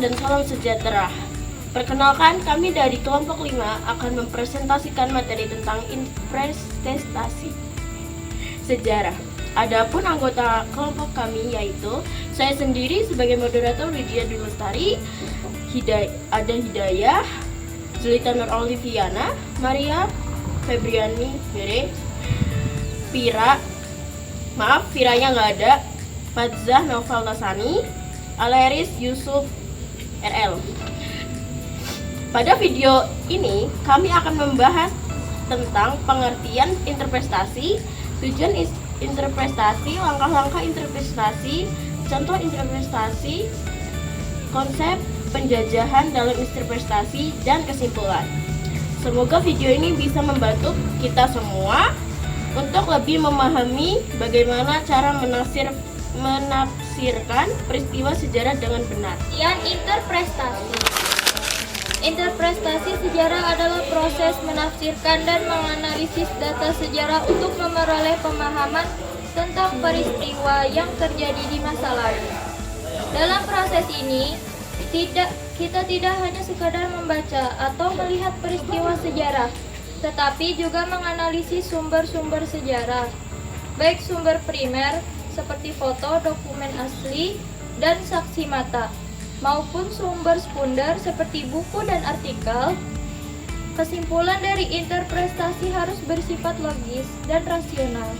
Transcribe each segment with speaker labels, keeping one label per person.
Speaker 1: dan salam sejahtera. Perkenalkan, kami dari kelompok 5 akan mempresentasikan materi tentang investasi sejarah. Adapun anggota kelompok kami yaitu saya sendiri sebagai moderator Lydia Dwi Lestari, ada Hidayah, Zulita Nur Oliviana, Maria Febriani Bere, Firanya nggak ada, Fadzah Noval Tasani, Aleris Yusuf RL. Pada video ini kami akan membahas tentang pengertian interpretasi, tujuan interpretasi, langkah-langkah interpretasi, contoh interpretasi, konsep penjajahan dalam interpretasi, dan kesimpulan. Semoga video ini bisa membantu kita semua untuk lebih memahami bagaimana cara menafsirkan peristiwa sejarah dengan benar.
Speaker 2: Interpretasi sejarah adalah proses menafsirkan dan menganalisis data sejarah untuk memperoleh pemahaman tentang peristiwa yang terjadi di masa lalu. Dalam proses ini, kita tidak hanya sekadar membaca atau melihat peristiwa sejarah, tetapi juga menganalisis sumber-sumber sejarah, baik sumber primer seperti foto, dokumen asli, dan saksi mata, maupun sumber sekunder seperti buku dan artikel. Kesimpulan dari interpretasi harus bersifat logis dan rasional,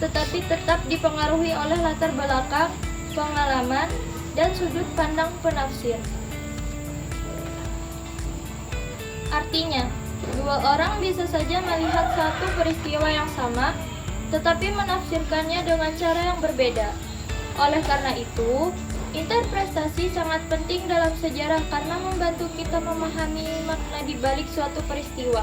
Speaker 2: tetapi tetap dipengaruhi oleh latar belakang, pengalaman, dan sudut pandang penafsir. Artinya, dua orang bisa saja melihat satu peristiwa yang sama, tetapi menafsirkannya dengan cara yang berbeda. Oleh karena itu, interpretasi sangat penting dalam sejarah karena membantu kita memahami makna di balik suatu peristiwa,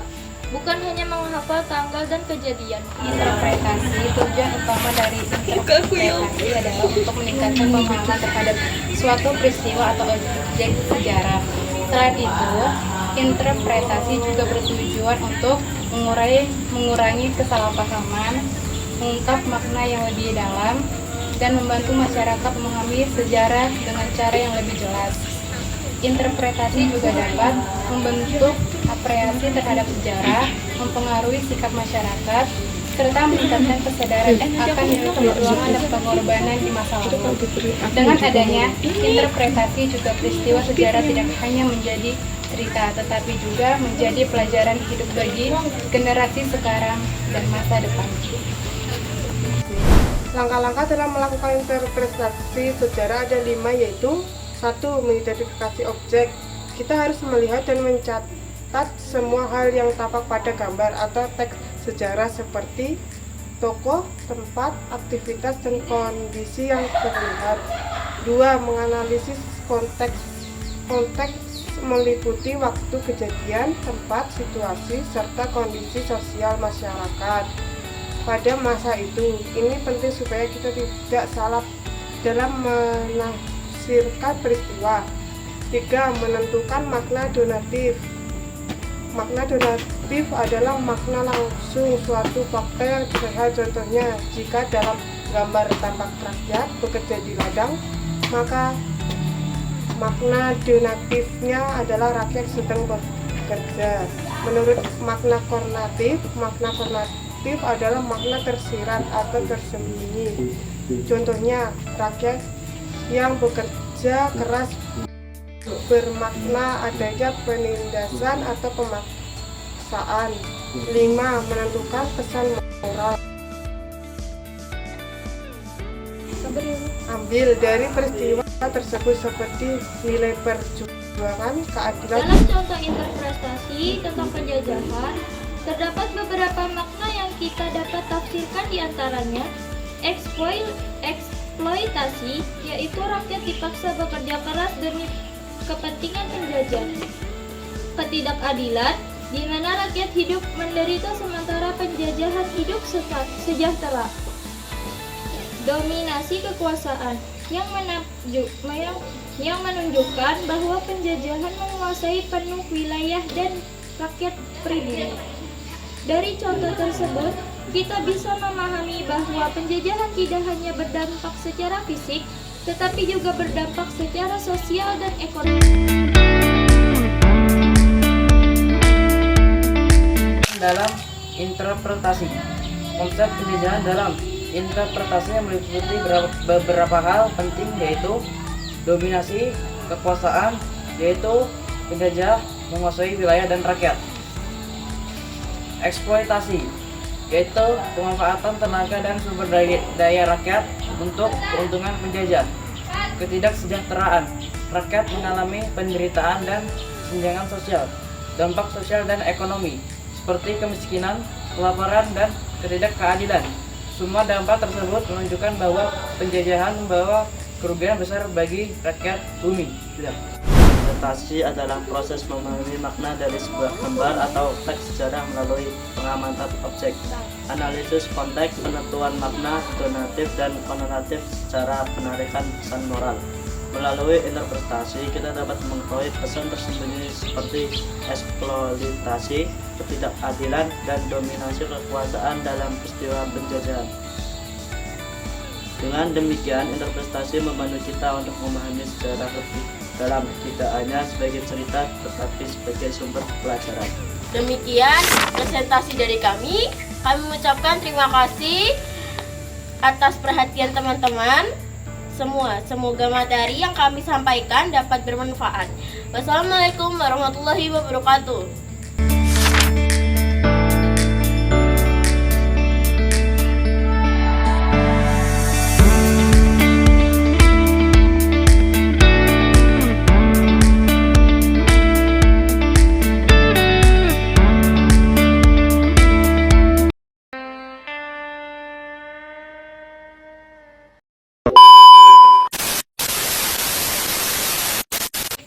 Speaker 2: bukan hanya menghafal tanggal dan kejadian.
Speaker 3: Interpretasi, tujuan utama dari interpretasi adalah untuk meningkatkan pemahaman terhadap suatu peristiwa atau objek sejarah. Selain itu, interpretasi juga bertujuan untuk mengurangi kesalahpahaman, mengungkap makna yang lebih dalam, dan membantu masyarakat memahami sejarah dengan cara yang lebih jelas. Interpretasi juga dapat membentuk apresiasi terhadap sejarah, mempengaruhi sikap masyarakat, serta meningkatkan kesadaran akan nilai perjuangan dan pengorbanan di masa lalu. Dengan adanya interpretasi juga peristiwa sejarah tidak hanya menjadi cerita, tetapi juga menjadi pelajaran hidup bagi generasi sekarang dan masa depan.
Speaker 4: Langkah-langkah dalam melakukan interpretasi sejarah ada 5, yaitu 1. Mengidentifikasi objek. Kita harus melihat dan mencatat semua hal yang tampak pada gambar atau teks sejarah seperti tokoh, tempat, aktivitas, dan kondisi yang terlihat. 2. Menganalisis konteks. Konteks meliputi waktu kejadian, tempat, situasi, serta kondisi sosial masyarakat pada masa itu. Ini penting supaya kita tidak salah dalam menafsirkan peristiwa. 3. Menentukan makna donatif. Makna donatif adalah makna langsung suatu fakta yang terlihat. Contohnya, jika dalam gambar tampak rakyat bekerja di ladang, maka makna donatifnya adalah rakyat sedang bekerja. Menurut makna kornatif adalah makna tersirat atau tersembunyi. Contohnya, rakyat yang bekerja keras bermakna adanya penindasan atau pemaksaan. 5. Menentukan pesan moral. Ambil dari peristiwa tersebut seperti nilai perjuangan, keadilan.
Speaker 2: Dalam contoh interpretasi tentang penjajahan, terdapat beberapa makna yang kita dapat tafsirkan, diantaranya eksploitasi, yaitu rakyat dipaksa bekerja keras demi kepentingan penjajah. Ketidakadilan, di mana rakyat hidup menderita sementara penjajahan hidup sejahtera. Dominasi kekuasaan, yang menunjukkan bahwa penjajahan menguasai penuh wilayah dan rakyat pribumi. Dari contoh tersebut, kita bisa memahami bahwa penjajahan tidak hanya berdampak secara fisik, tetapi juga berdampak secara sosial dan ekonomi.
Speaker 5: Dalam interpretasi, konsep penjajahan dalam interpretasinya meliputi beberapa hal penting, yaitu dominasi, kekuasaan, yaitu penjajah menguasai wilayah dan rakyat. Eksploitasi, yaitu pemanfaatan tenaga dan sumber daya rakyat untuk keuntungan penjajah. Ketidaksejahteraan, rakyat mengalami penderitaan dan kesenjangan sosial. Dampak sosial dan ekonomi, seperti kemiskinan, kelaparan, dan ketidakkeadilan. Semua dampak tersebut menunjukkan bahwa penjajahan membawa kerugian besar bagi rakyat bumi.
Speaker 6: Interpretasi adalah proses memahami makna dari sebuah gambar atau teks sejarah melalui pengamatan objek, analisis konteks, penentuan makna, donatif dan konotatif secara penarikan pesan moral. Melalui interpretasi, kita dapat mengetahui pesan tersembunyi seperti eksploitasi, ketidakadilan, dan dominasi kekuasaan dalam peristiwa penjajahan. Dengan demikian, interpretasi membantu kita untuk memahami sejarah lebih dalam, tidak hanya sebagai cerita, tetapi sebagai sumber pelajaran.
Speaker 1: Demikian presentasi dari kami. Kami mengucapkan terima kasih atas perhatian teman-teman semua. Semoga materi yang kami sampaikan dapat bermanfaat. Wassalamualaikum warahmatullahi wabarakatuh.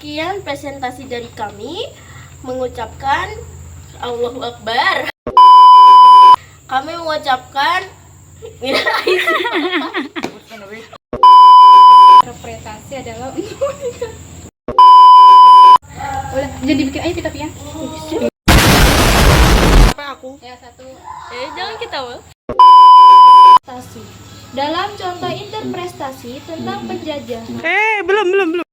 Speaker 1: Sekian presentasi dari kami, mengucapkan Allahu Akbar. Kami mengucapkan
Speaker 3: Interpretasi adalah udah jadi bikin aja kita ya.
Speaker 1: apa aku?
Speaker 3: Ya satu.
Speaker 1: Jangan kita
Speaker 2: Dalam contoh interpretasi tentang penjajah,
Speaker 4: belum